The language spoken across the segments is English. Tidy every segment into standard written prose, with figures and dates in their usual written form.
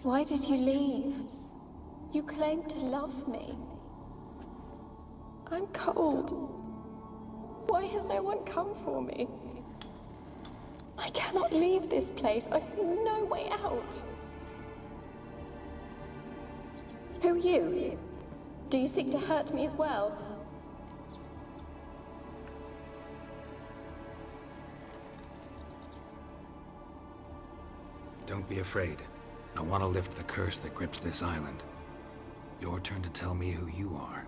Why did you leave? You claimed to love me. I'm cold. Why has no one come for me? I cannot leave this place. I see no way out. Who are you? Do you seek to hurt me as well? Don't be afraid. I want to lift the curse that grips this island. Your turn to tell me who you are.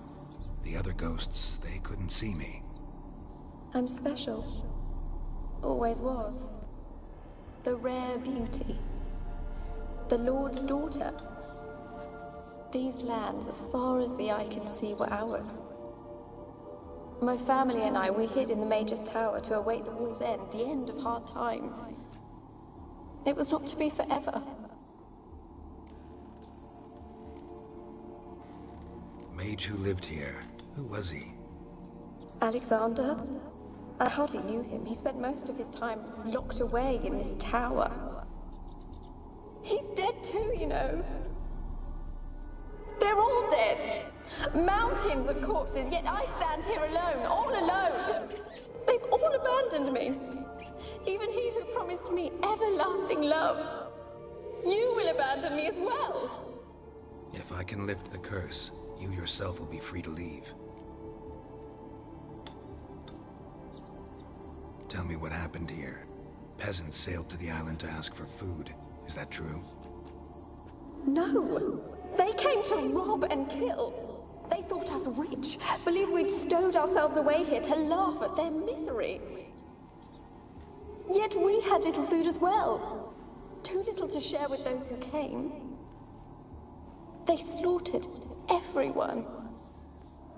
The other ghosts, they couldn't see me. I'm special. Always was. The rare beauty. The Lord's daughter. These lands, as far as the eye could see, were ours. My family and I, we hid in the Mage's Tower to await the war's end, the end of hard times. It was not to be forever. Mage who lived here, who was he? Alexander? I hardly knew him. He spent most of his time locked away in this tower. He's dead too, you know. They're all dead. Mountains of corpses, yet I stand here alone, all alone. They've all abandoned me. Even he who promised me everlasting love. You will abandon me as well. If I can lift the curse, you yourself will be free to leave. Tell me what happened here. Peasants sailed to the island to ask for food. Is that true? No. They came to rob and kill. They thought us rich, believed we'd stowed ourselves away here to laugh at their misery. Yet we had little food as well. Too little to share with those who came. They slaughtered everyone.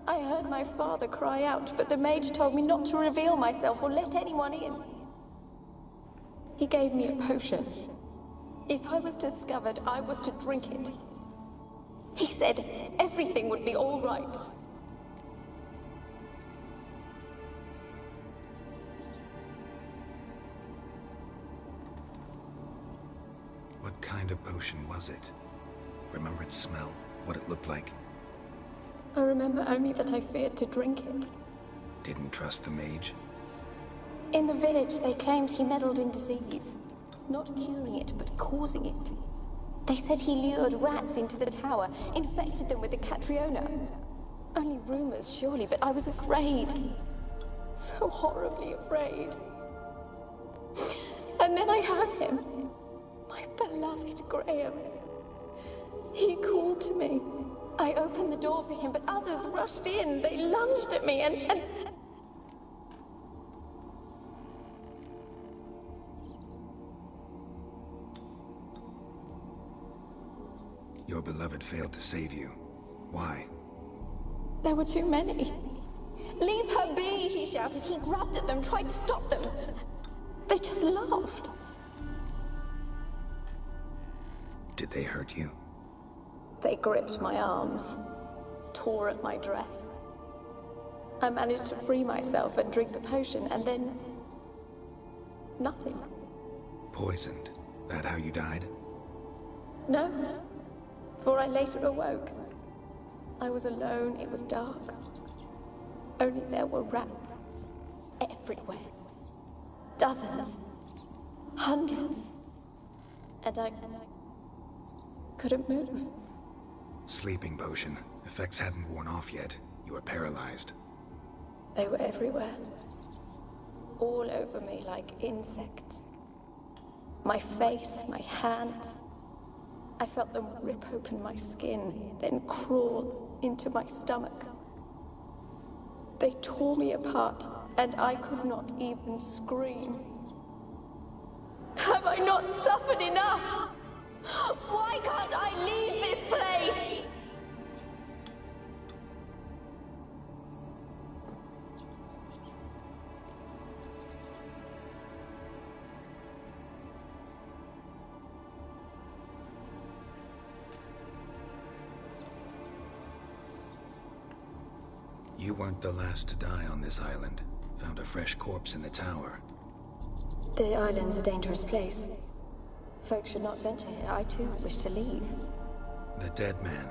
I heard my father cry out, but the mage told me not to reveal myself or let anyone in. He gave me a potion. If I was discovered, I was to drink it. He said everything would be all right. What kind of potion was it? Remember its smell? What it looked like? I remember only that I feared to drink it. Didn't trust the mage? In the village, they claimed he meddled in disease. Not curing it, but causing it. They said he lured rats into the tower, infected them with the Catriona. Only rumors, surely, but I was afraid. So horribly afraid. And then I heard him. My beloved Graham. He called to me. I opened the door for him, but others rushed in. They lunged at me and... Your beloved failed to save you. Why? There were too many. Leave her be, he shouted. He grabbed at them, tried to stop them. They just laughed. Did they hurt you? They gripped my arms, tore at my dress. I managed to free myself and drink the potion, and then... nothing. Poisoned? That how you died? No, for I later awoke. I was alone, it was dark. Only there were rats everywhere. Dozens. Hundreds. And I couldn't move. Sleeping potion. Effects hadn't worn off yet. You were paralyzed. They were everywhere. All over me like insects. My face, my hands. I felt them rip open my skin, then crawl into my stomach. They tore me apart, and I could not even scream. Have I not suffered enough? Why can't I leave this place? You weren't the last to die on this island. Found a fresh corpse in the tower. The island's a dangerous place. Folks should not venture here. I too wish to leave. The dead man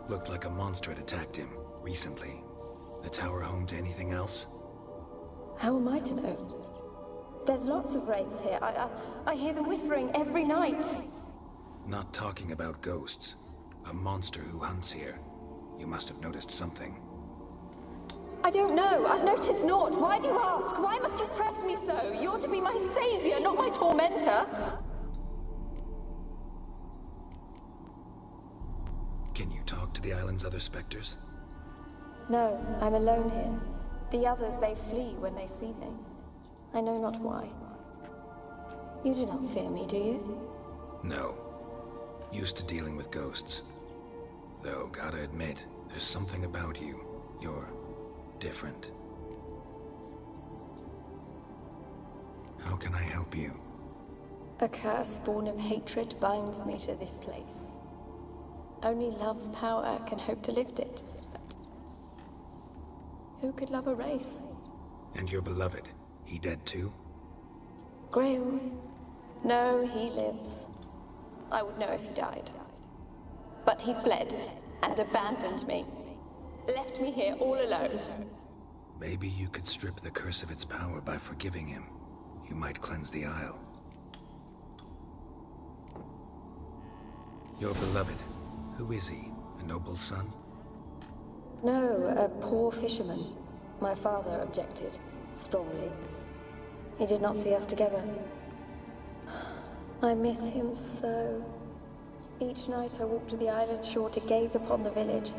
looked like a monster had attacked him recently. The tower home to anything else? How am I to know? There's lots of wraiths here. I hear them whispering every night. Not talking about ghosts. A monster who hunts here. You must have noticed something. I don't know. I've noticed naught. Why do you ask? Why must you press me so? You're to be my savior, not my tormentor. Can you talk to the island's other specters? No, I'm alone here. The others, they flee when they see me. I know not why. You do not fear me, do you? No. Used to dealing with ghosts. Though, gotta admit, there's something about you. You're different. How can I help you? A curse born of hatred binds me to this place. Only love's power can hope to lift it. But who could love a wraith? And your beloved, he dead too? Grail? No, he lives. I would know if he died. But he fled and abandoned me. Left me here all alone. Maybe you could strip the curse of its power by forgiving him. You might cleanse the Isle. Your beloved, who is he? A noble son? No, a poor fisherman. My father objected, strongly. He did not see us together. I miss him so. Each night I walk to the island shore to gaze upon the village.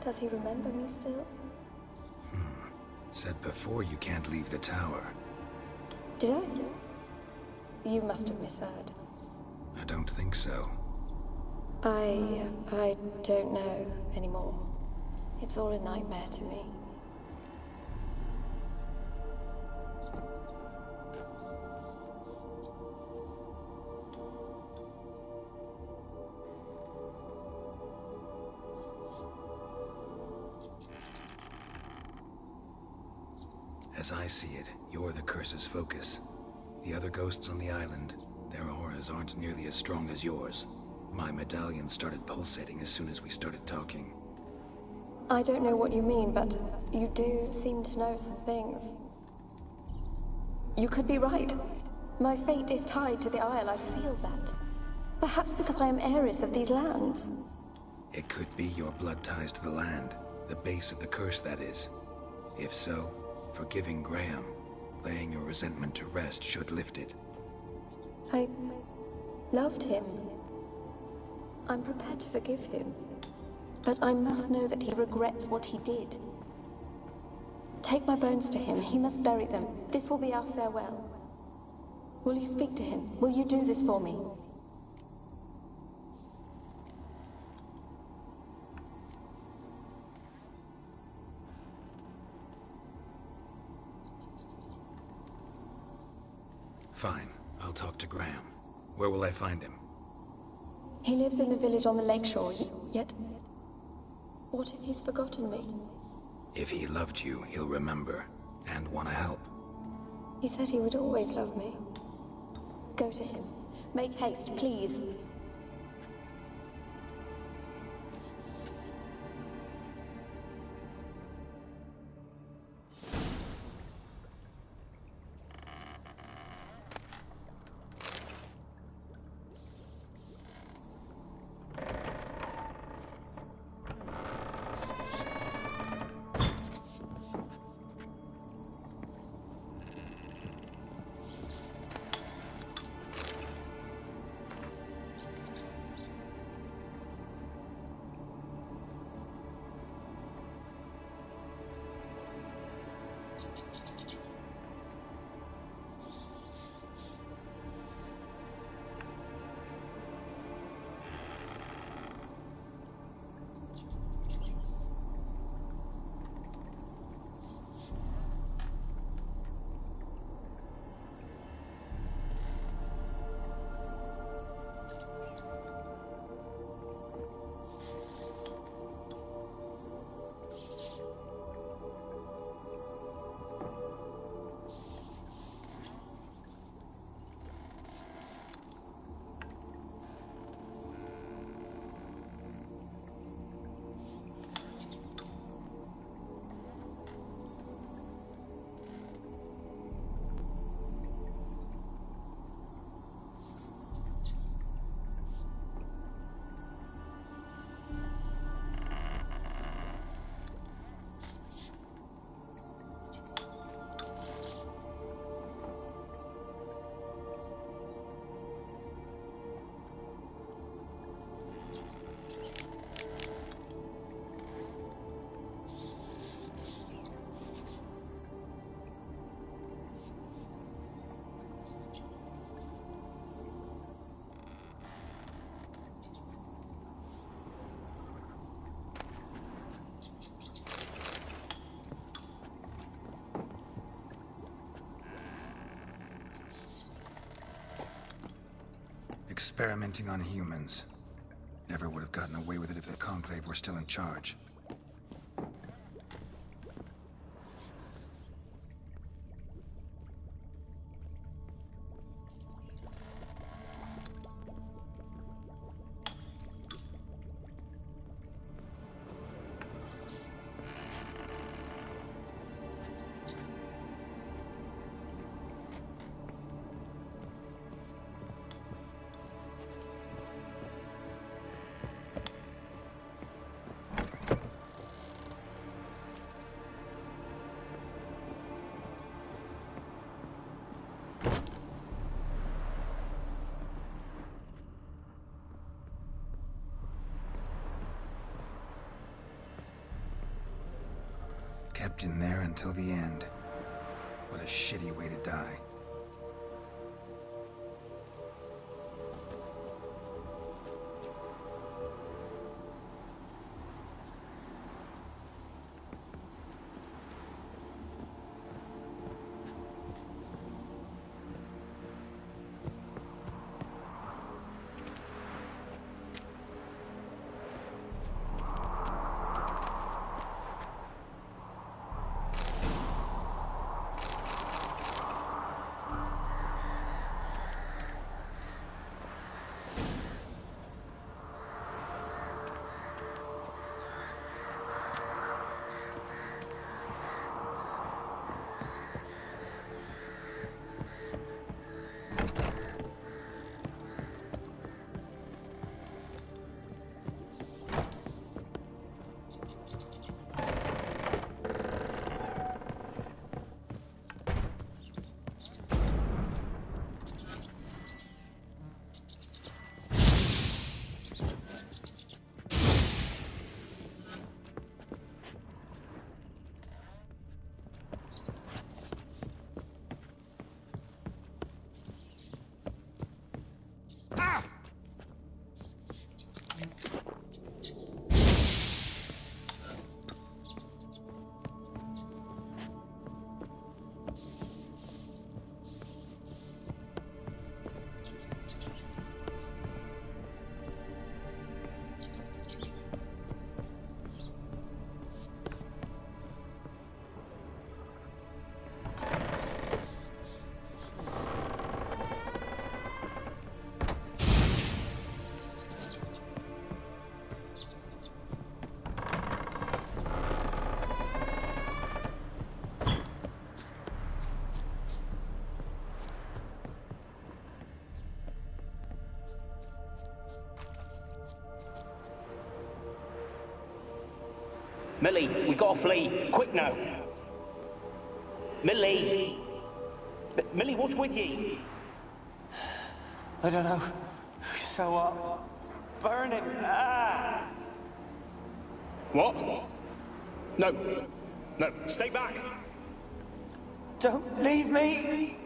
Does he remember me still? Said before you can't leave the tower. Did I? You must have misheard. I don't think so. I don't know anymore. It's all a nightmare to me. As I see it, you're the curse's focus. The other ghosts on the island, their auras aren't nearly as strong as yours. My medallion started pulsating as soon as we started talking. I don't know what you mean, but you do seem to know some things. You could be right. My fate is tied to the Isle, I feel that. Perhaps because I am heiress of these lands. It could be your blood ties to the land, the base of the curse, that is. If so, forgiving Graham, laying your resentment to rest should lift it. I loved him. I'm prepared to forgive him. But I must know that he regrets what he did. Take my bones to him. He must bury them. This will be our farewell. Will you speak to him? Will you do this for me? Fine. I'll talk to Graham. Where will I find him? He lives in the village on the lakeshore, yet... What if he's forgotten me? If he loved you, he'll remember, and want to help. He said he would always love me. Go to him. Make haste, please. Experimenting on humans. Never would have gotten away with it if the Conclave were still in charge. Kept in there until the end. What a shitty way to die. Millie, we gotta flee. Quick now. Millie! Millie, what's with you? I don't know. So, burning. Ah! What? No. No, stay back. Don't leave me!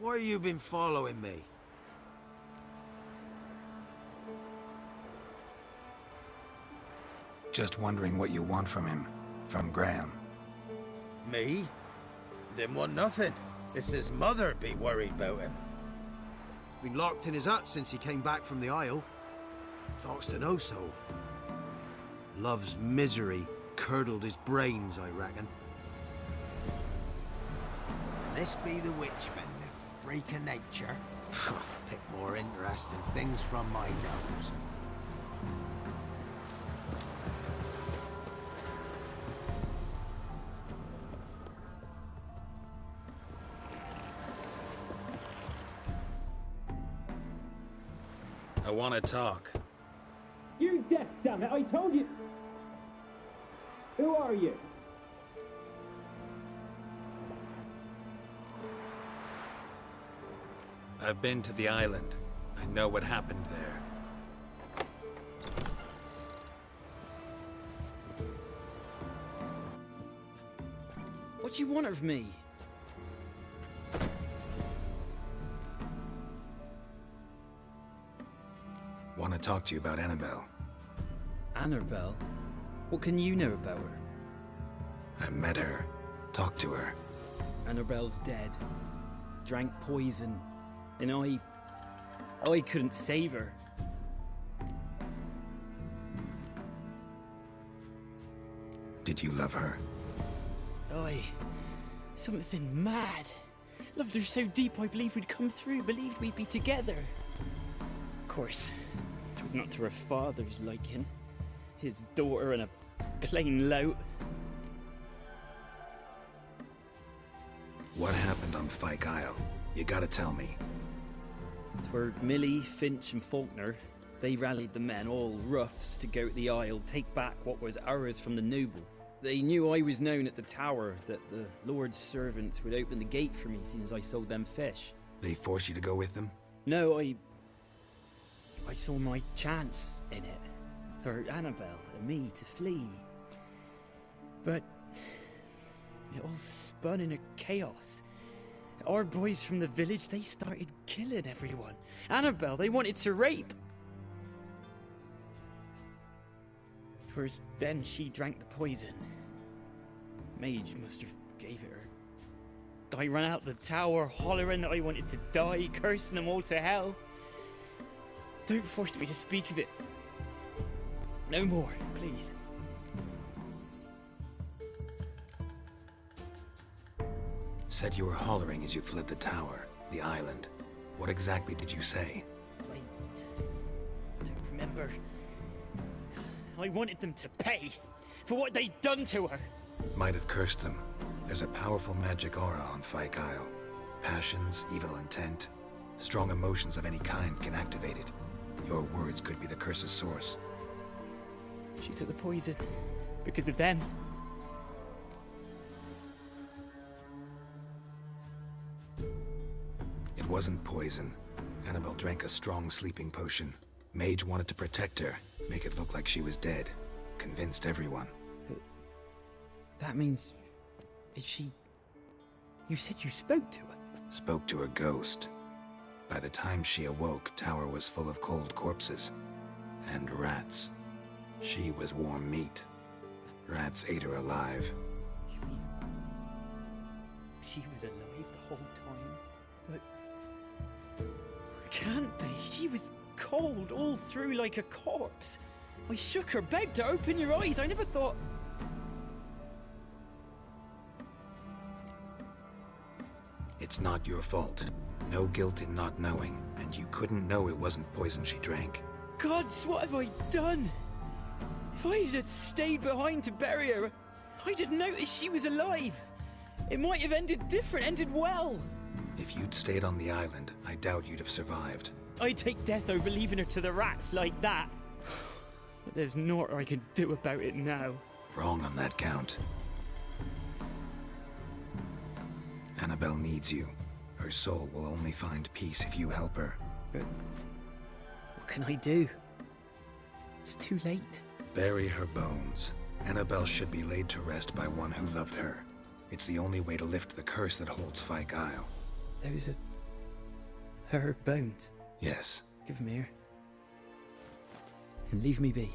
Why you been following me? Just wondering what you want from him. From Graham. Me? Didn't want nothing. It's his mother be worried about him. Been locked in his hut since he came back from the Isle. Talks to no soul. Love's misery curdled his brains, I reckon. And this be the witchman, the freak of nature. Pick more interesting things from my nose. I want to talk. You're deaf, damn it! I told you. Who are you? I've been to the island. I know what happened there. What do you want of me? Want to talk to you about Annabelle. Annabelle? What can you know about her? I met her. Talked to her. Annabelle's dead. Drank poison. And I couldn't save her. Did you love her? Something mad. Loved her so deep I believed we'd come through, believed we'd be together. Of course, it was not to her father's liking. His daughter and a plain lout. What happened on Fyke Isle? You gotta tell me. Twere Millie, Finch and Faulkner. They rallied the men, all roughs, to go to the Isle, take back what was ours from the noble. They knew I was known at the tower, that the Lord's servants would open the gate for me since I sold them fish. They forced you to go with them? No, I saw my chance in it. For Annabelle and me to flee. But it all spun in a chaos. Our boys from the village, they started killing everyone. Annabelle, they wanted to rape. Twas then she drank the poison. Mage must have gave it her. I ran out the tower hollering that I wanted to die, cursing them all to hell. Don't force me to speak of it. No more, please. Said you were hollering as you fled the tower, the island. What exactly did you say? I don't remember. I wanted them to pay for what they'd done to her. Might have cursed them. There's a powerful magic aura on Fyke Isle. Passions, evil intent, strong emotions of any kind can activate it. Your words could be the curse's source. She took the poison because of them. It wasn't poison. Annabelle drank a strong sleeping potion. Mage wanted to protect her, make it look like she was dead. Convinced everyone. That means... Is she... You said you spoke to her? Spoke to a ghost. By the time she awoke, Tower was full of cold corpses. And rats. She was warm meat. Rats ate her alive. You mean... She was alive the whole time? But... It can't be. She was cold all through like a corpse. I shook her, begged her, open your eyes. I never thought... It's not your fault. No guilt in not knowing, and you couldn't know it wasn't poison she drank. Gods, what have I done? If I had stayed behind to bury her, I'd have noticed she was alive. It might have ended different, ended well. If you'd stayed on the island, I doubt you'd have survived. I'd take death over leaving her to the rats like that. But there's naught I can do about it now. Wrong on that count. Annabelle needs you. Her soul will only find peace if you help her. But what can I do? It's too late. Bury her bones. Annabelle should be laid to rest by one who loved her. It's the only way to lift the curse that holds Fyke Isle. There was a her bones. Yes. Give 'em here. And leave me be.